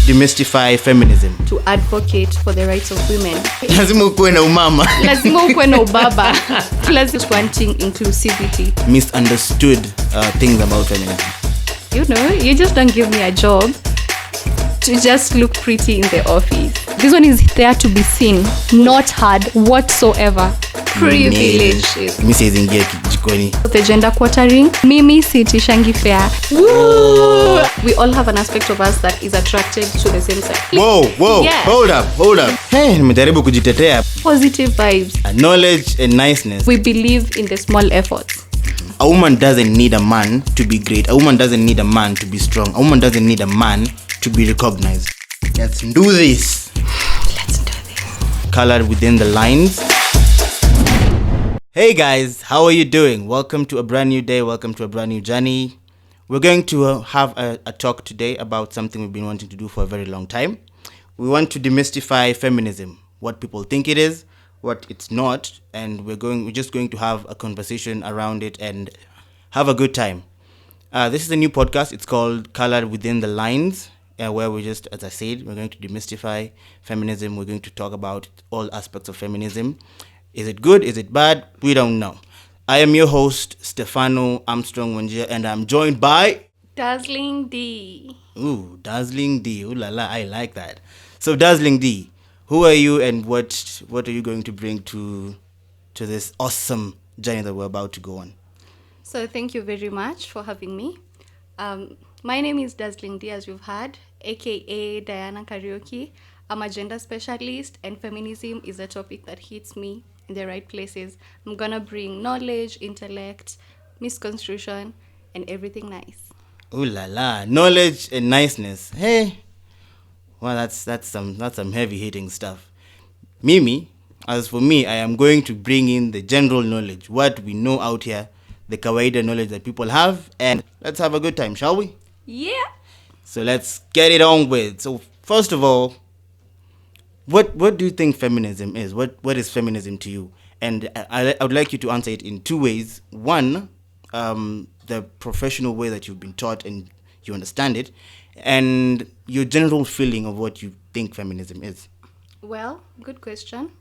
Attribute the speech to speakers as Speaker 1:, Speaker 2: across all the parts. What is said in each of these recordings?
Speaker 1: demystify feminism.
Speaker 2: To advocate for the rights of women.
Speaker 1: Lazima ukuwe na umama.
Speaker 2: Lazima ukuwe na ubaba. Lazima wanting inclusivity.
Speaker 1: Misunderstood things about feminism.
Speaker 2: You know, you just don't give me a job to just look pretty in the office. This one is there to be seen, not heard whatsoever. Privileges.
Speaker 1: Mimi sizingia jikoni.
Speaker 2: The gender quartering. Mimi sitishangi fair. Woo! We all have an aspect of us that is attracted to the same sex.
Speaker 1: Whoa. Yeah. Hold up. Hey, nimejaribu kujitetea.
Speaker 2: Positive vibes.
Speaker 1: Knowledge and niceness.
Speaker 2: We believe in the small efforts.
Speaker 1: A woman doesn't need a man to be great. A woman doesn't need a man to be strong. A woman doesn't need a man to be recognized. Let's do this. Colored within the lines. Hey guys, how are you doing? Welcome to a brand new day. Welcome to a brand new journey. We're going to have a talk today about something we've been wanting to do for a very long time. We want to demystify feminism, what people think it is, what it's not, and we're just going to have a conversation around it and have a good time. This is a new podcast. It's called Colored Within the Lines, where we just, as I said, we're going to demystify feminism. We're going to talk about all aspects of feminism. Is it good? Is it bad? We don't know. I am your host, Stefano Armstrong Wanjia, and I'm joined by...
Speaker 2: Dazzling D.
Speaker 1: Ooh, Dazzling D. Ooh la la, I like that. So, Dazzling D, who are you and what are you going to bring to this awesome journey that we're about to go on?
Speaker 2: So, thank you very much for having me. My name is Dazzling D, as you've heard, aka Diana Karaoke. I'm a gender specialist, and feminism is a topic that hits me in the right places. I'm gonna bring knowledge, intellect, misconstruction, and everything nice.
Speaker 1: Ooh la la, knowledge and niceness. Hey, well, that's some heavy hitting stuff. Mimi, as for me, I am going to bring in the general knowledge, what we know out here, the kawaida knowledge that people have, and let's have a good time, shall we?
Speaker 2: Yeah.
Speaker 1: So let's get it on with. So first of all, what do you think feminism is? What is feminism to you? And I would like you to answer it in two ways. One, the professional way that you've been taught and you understand it, and your general feeling of what you think feminism is. Well,
Speaker 2: good question.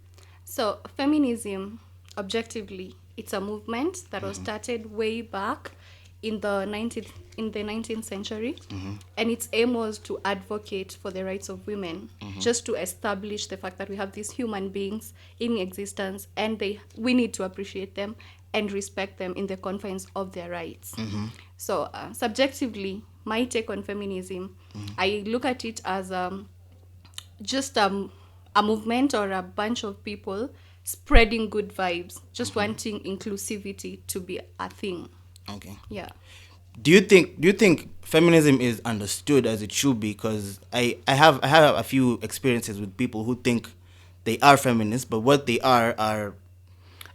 Speaker 2: So feminism, objectively, it's a movement that was started way back in the 19th century, and its aim was to advocate for the rights of women, just to establish the fact that we have these human beings in existence, and we need to appreciate them and respect them in the confines of their rights. So subjectively, my take on feminism, I look at it as just a movement or a bunch of people spreading good vibes, just wanting inclusivity to be a thing.
Speaker 1: Okay.
Speaker 2: Yeah.
Speaker 1: Do you think feminism is understood as it should be? Because I have a few experiences with people who think they are feminists, but what they are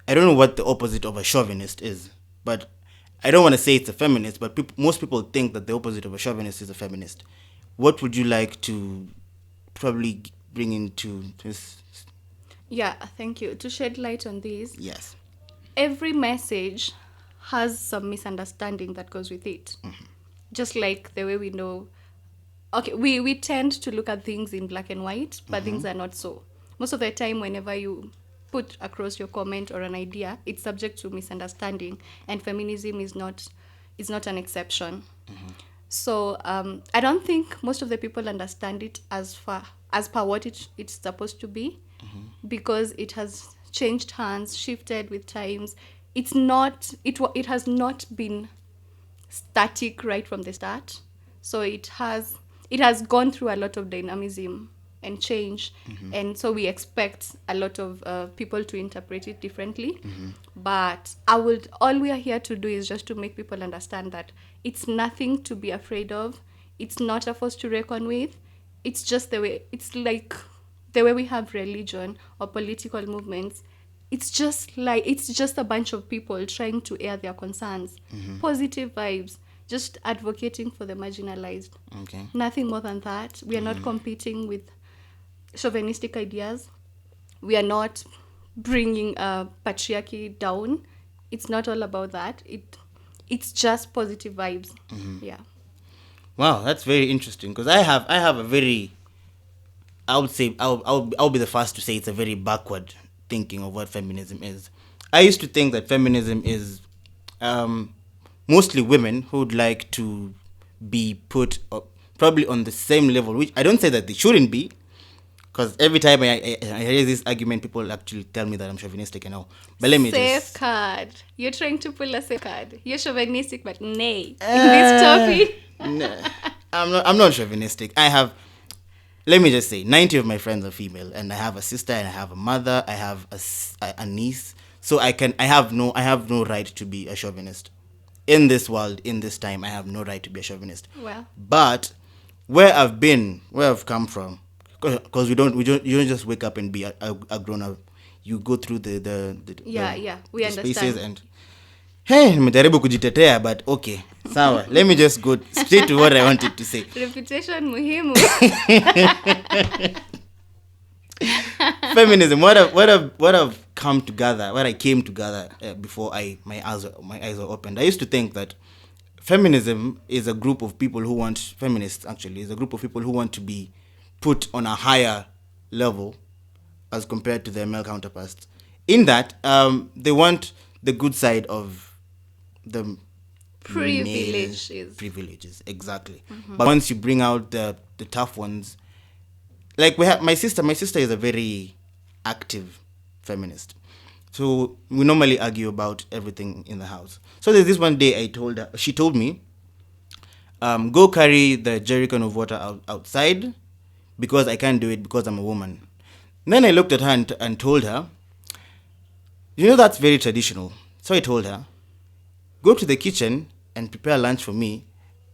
Speaker 1: I don't know what the opposite of a chauvinist is, but I don't want to say it's a feminist, but most people think that the opposite of a chauvinist is a feminist. What would you like to probably bring into this?
Speaker 2: Yeah, thank you. To shed light on this.
Speaker 1: Yes.
Speaker 2: Every message has some misunderstanding that goes with it. Just like the way we know, okay, we tend to look at things in black and white, but things are not so. Most of the time, whenever you put across your comment or an idea, it's subject to misunderstanding, and feminism is not an exception. So I don't think most of the people understand it as per what it's supposed to be, because it has changed hands, shifted with times. It has not been static right from the start. So it has gone through a lot of dynamism and change, and so we expect a lot of people to interpret it differently. But all we are here to do is just to make people understand that it's nothing to be afraid of. It's not a force to reckon with. It's just the way. It's like the way we have religion or political movements. It's just a bunch of people trying to air their concerns. Positive vibes, just advocating for the marginalized.
Speaker 1: Okay.
Speaker 2: Nothing more than that. We are not competing with chauvinistic ideas. We are not bringing patriarchy down. It's not all about that. It's just positive vibes. Yeah.
Speaker 1: Wow, that's very interesting, because I have a very I would say I'll be the first to say it's a very backward thinking of what feminism is. I used to think that feminism is mostly women who'd like to be put probably on the same level, which I don't say that they shouldn't be, because every time I hear this argument, people actually tell me that I'm chauvinistic and all. But let me
Speaker 2: Safe
Speaker 1: just...
Speaker 2: card. You're trying to pull a safe card. You're chauvinistic, but nay. In this topic.
Speaker 1: No, I'm not chauvinistic. Let me just say, 90 of my friends are female, and I have a sister, and I have a mother, I have a niece. So I have no right to be a chauvinist. In this world, in this time, I have no right to be a chauvinist.
Speaker 2: Well.
Speaker 1: But where I've come from, because you don't just wake up and be a grown up. You go through the
Speaker 2: We
Speaker 1: spaces
Speaker 2: understand.
Speaker 1: and hey, nimejaribu kujitetea, but okay, sawa. Let me just go straight to what I wanted to say.
Speaker 2: Reputation muhimu.
Speaker 1: Feminism. What I've come together, what I came together before my eyes were opened. I used to think that feminism is a group of people who want feminists. Actually, is a group of people who want to be put on a higher level as compared to their male counterparts. In that, they want the good side of the privileges, exactly. Mm-hmm. But once you bring out the tough ones, like we have my sister is a very active feminist, so we normally argue about everything in the house. So there's this one day she told me, go carry the jerrycan of water outside, because I can't do it because I'm a woman. And then I looked at her and told her, that's very traditional. So I told her, go to the kitchen and prepare lunch for me,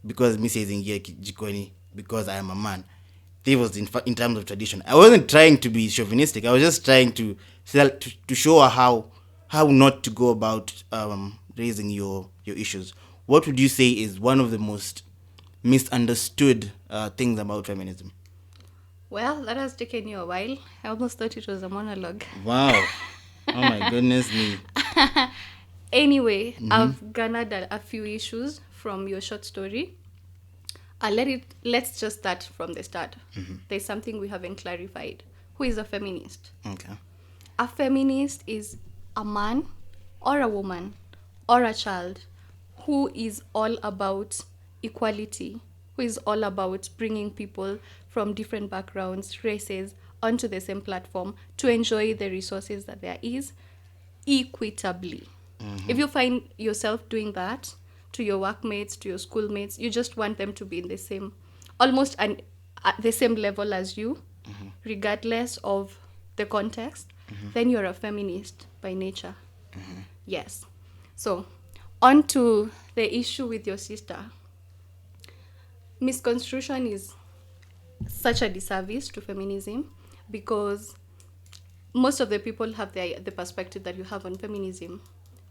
Speaker 1: because me says in jikoni, because I am a man. This was in terms of tradition. I wasn't trying to be chauvinistic. I was just trying to show her how not to go about raising your issues. What would you say is one of the most misunderstood things about feminism?
Speaker 2: Well, that has taken you a while. I almost thought it was a monologue.
Speaker 1: Wow. Oh my goodness me.
Speaker 2: Anyway, I've garnered a few issues from your short story. Let's just start from the start. Mm-hmm. There's something we haven't clarified. Who is a feminist?
Speaker 1: Okay.
Speaker 2: A feminist is a man or a woman or a child who is all about equality, who is all about bringing people from different backgrounds, races, onto the same platform to enjoy the resources that there is equitably. Mm-hmm. If you find yourself doing that to your workmates, to your schoolmates, you just want them to be in the same, almost at the same level as you, regardless of the context, then you're a feminist by nature. Mm-hmm. Yes. So, on to the issue with your sister. Misconstruction is such a disservice to feminism, because most of the people have the perspective that you have on feminism.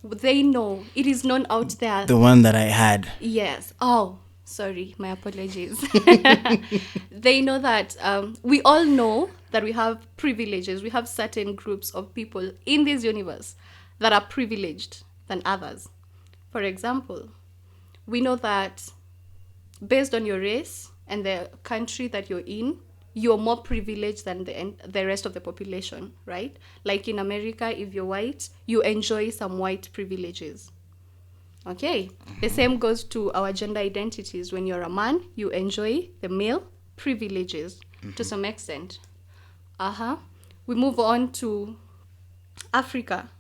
Speaker 2: They know, it is known out there.
Speaker 1: The one that I had.
Speaker 2: Yes. Oh, sorry. My apologies. They know that we all know that we have privileges. We have certain groups of people in this universe that are privileged than others. For example, we know that based on your race and the country that you're in, you're more privileged than the rest of the population, right? Like in America, if you're white, you enjoy some white privileges. Okay. Mm-hmm. The same goes to our gender identities. When you're a man, you enjoy the male privileges to some extent. We move on to Africa.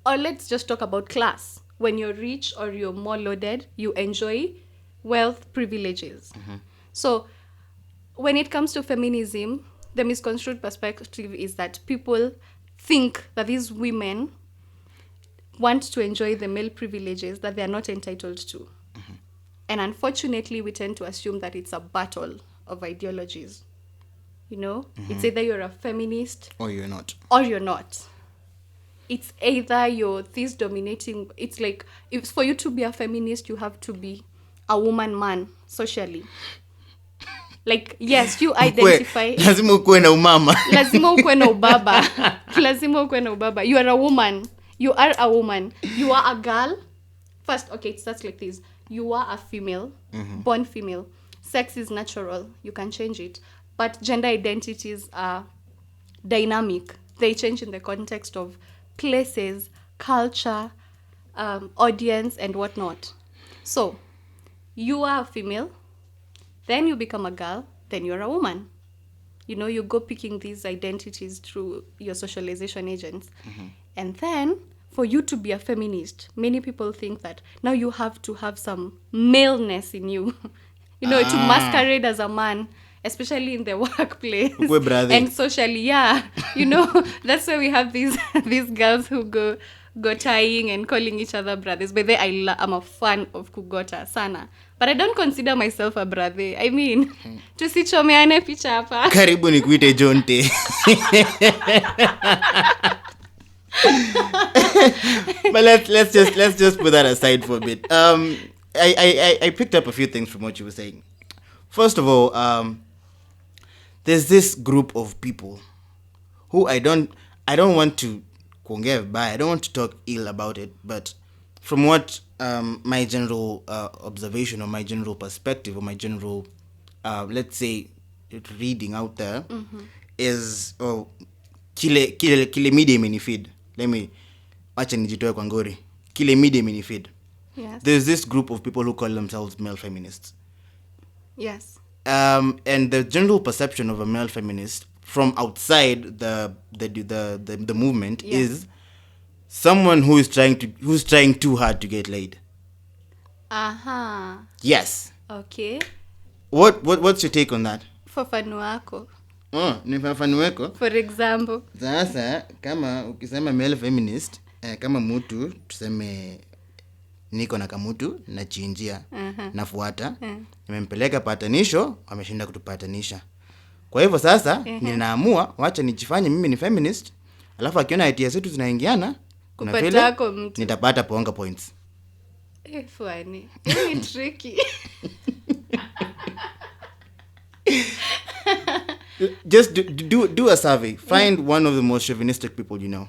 Speaker 2: Or let's just talk about class. When you're rich or you're more loaded, you enjoy wealth privileges. Mm-hmm. So when it comes to feminism, the misconstrued perspective is that people think that these women want to enjoy the male privileges that they are not entitled to. Mm-hmm. And unfortunately, we tend to assume that it's a battle of ideologies. It's either you're a feminist
Speaker 1: or you're not.
Speaker 2: It's either you're this dominating. It's like, if for you to be a feminist, you have to be a woman man socially. Like, yes, you identify.
Speaker 1: Lazima ukuwe na umama.
Speaker 2: Lazima ukuwe na ubaba. Lazima ukuwe na ubaba. You are a woman. You are a woman. You are a girl. First, okay, it starts like this. You are a female, born female. Sex is natural. You can change it. but gender identities are dynamic. They change in the context of places, culture, audience, and whatnot. So, you are a female, then you become a girl, then you're a woman. You go picking these identities through your socialization agents. And then, for you to be a feminist, many people think that now you have to have some maleness in you, to masquerade as a man, especially in the workplace
Speaker 1: Ukwe brother.
Speaker 2: and socially. Yeah, that's why we have these these girls who go tying and calling each other brothers. But I'm a fan of kugota sana, but I don't consider myself a brother. I mean, tusichomeane picha hapa.
Speaker 1: Karibu nikuite Jonte. But let's just put that aside for a bit. I picked up a few things from what you were saying. First of all, there's this group of people who I don't want to kuongea vibaya. I don't want to talk ill about it, but from what my general observation or my general perspective or my general let's say reading out there is kile media imenifeed. Let me acha nijitoe kwa ngori. Kile media imenifeed.
Speaker 2: Yes.
Speaker 1: There's this group of people who call themselves male feminists.
Speaker 2: Yes.
Speaker 1: And the general perception of a male feminist from outside the movement is someone who's trying too hard to get laid.
Speaker 2: Aha.
Speaker 1: Yes.
Speaker 2: Okay.
Speaker 1: What's your take on that?
Speaker 2: Fafanua wako.
Speaker 1: Nifafanueko.
Speaker 2: For example.
Speaker 1: Sasa kama ukisema male feminist, kama mtu tuseme niko na kamutu nachinjia nafuata nimempeleka patanisho ameshinda kutupatanisha. Kwa hivyo sasa ninaamua wacha nijifanye mimi ni feminist, alafu akiona idea zetu zinaingiana kuna vile nitapata ponga points.
Speaker 2: Funny. Ni tricky.
Speaker 1: Just do a survey. Find one of the most chauvinistic people you know.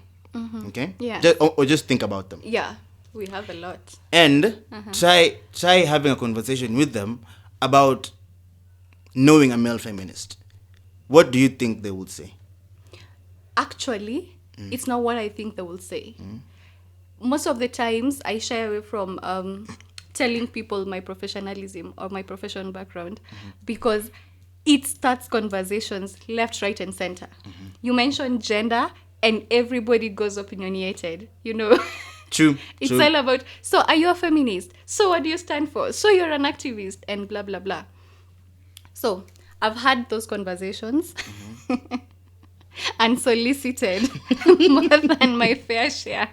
Speaker 1: Okay?
Speaker 2: Yeah.
Speaker 1: Just think about them.
Speaker 2: Yeah. We have a lot.
Speaker 1: And try having a conversation with them about knowing a male feminist. What do you think they would say?
Speaker 2: Actually, it's not what I think they will say. Most of the times, I shy away from telling people my professionalism or my professional background because it starts conversations left, right, and center. You mention gender and everybody goes opinionated,
Speaker 1: True.
Speaker 2: It's all about, so are you a feminist? So what do you stand for? So you're an activist and blah, blah, blah. So I've had those conversations unsolicited more than my fair share.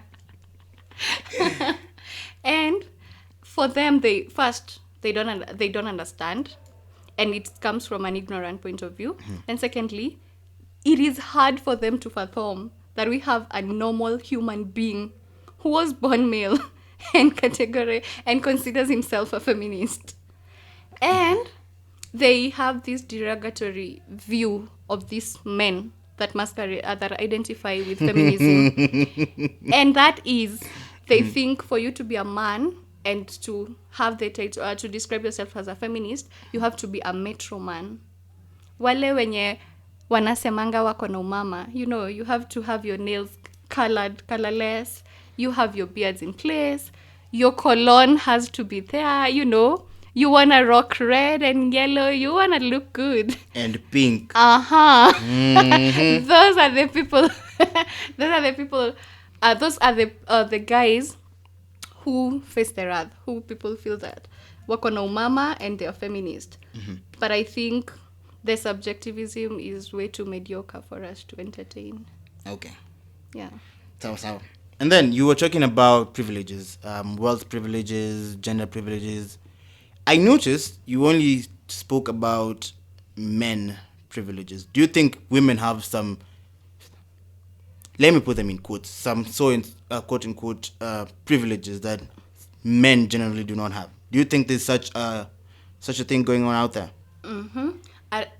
Speaker 2: And for them, they don't understand. And it comes from an ignorant point of view. And secondly, it is hard for them to fathom that we have a normal human being who was born male and considers himself a feminist. And they have this derogatory view of these men that identify with feminism. And that is, they think for you to be a man and to have the title, to describe yourself as a feminist, you have to be a metro man. Wale wenye wanasemanga wako na umama, you have to have your nails colorless, you have your beards in place, your cologne has to be there, you want to rock red and yellow, you want to look good.
Speaker 1: And pink.
Speaker 2: Those are the people, those are the guys who face the wrath, who people feel that wako na umama and they are feminist. But I think the subjectivism is way too mediocre for us to entertain.
Speaker 1: Okay.
Speaker 2: Yeah.
Speaker 1: So. And then you were talking about privileges, wealth privileges, gender privileges. I noticed you only spoke about men privileges. Do you think women have some, let me put them in quotes, some quote unquote privileges that men generally do not have? Do you think there's such a thing going on out there?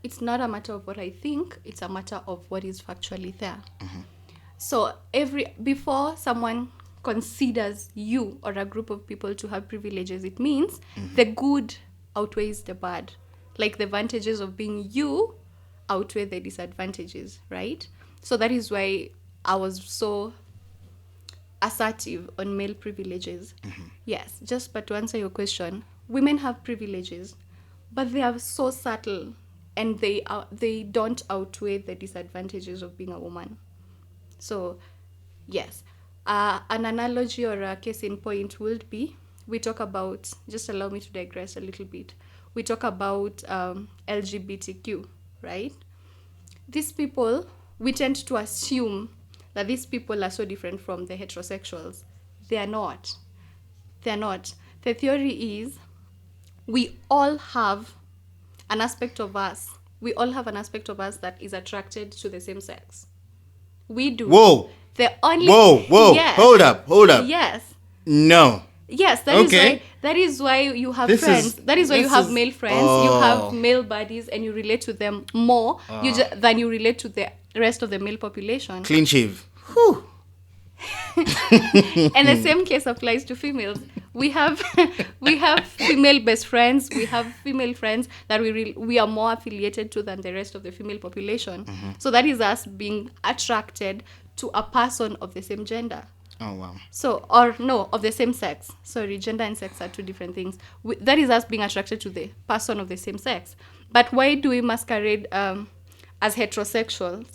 Speaker 2: It's not a matter of what I think, it's a matter of what is factually there. So before someone considers you or a group of people to have privileges, it means the good outweighs the bad. Like the advantages of being you outweigh the disadvantages, right? So that is why I was so assertive on male privileges. Yes, just but to answer your question, women have privileges, but they are so subtle, and they don't outweigh the disadvantages of being a woman. So, yes, an analogy or a case in point would be, we talk about, just allow me to digress a little bit. We talk about LGBTQ, right? These people, we tend to assume that these people are so different from the heterosexuals. They are not. They are not. The theory is, we all have an aspect of us. We all have an aspect of us that is attracted to the same sex. We do.
Speaker 1: Whoa.
Speaker 2: The only
Speaker 1: Whoa.
Speaker 2: Yes.
Speaker 1: Hold up.
Speaker 2: Yes.
Speaker 1: No.
Speaker 2: Yes,
Speaker 1: Okay.
Speaker 2: that is why you have
Speaker 1: This
Speaker 2: friends.
Speaker 1: is-
Speaker 2: That is why you
Speaker 1: this
Speaker 2: have
Speaker 1: is-
Speaker 2: male friends. You
Speaker 1: Oh.
Speaker 2: have male buddies, and you relate to them more than you relate to the rest of the male population.
Speaker 1: Clean shave. Whew.
Speaker 2: And the same case applies to females. We have we have female best friends. We have female friends that we are more affiliated to than the rest of the female population. So that is us being attracted to a person of the same gender.
Speaker 1: Oh, wow.
Speaker 2: So, or no, of the same sex. Sorry, gender and sex are two different things. That is us being attracted to the person of the same sex. But why do we masquerade as heterosexuals?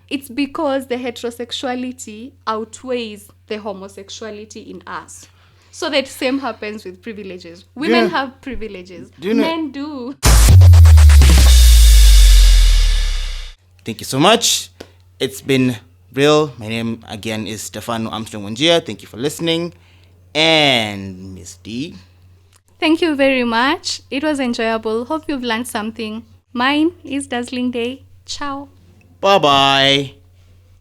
Speaker 2: It's because the heterosexuality outweighs the homosexuality in us. So that same happens with privileges. Women have privileges. Men do.
Speaker 1: Thank you so much. It's been real. My name again is Stefano Armstrong Wanjia. Thank you for listening. And Miss D.
Speaker 2: Thank you very much. It was enjoyable. Hope you've learned something. Mine is Dazzling Day. Ciao.
Speaker 1: Bye-bye.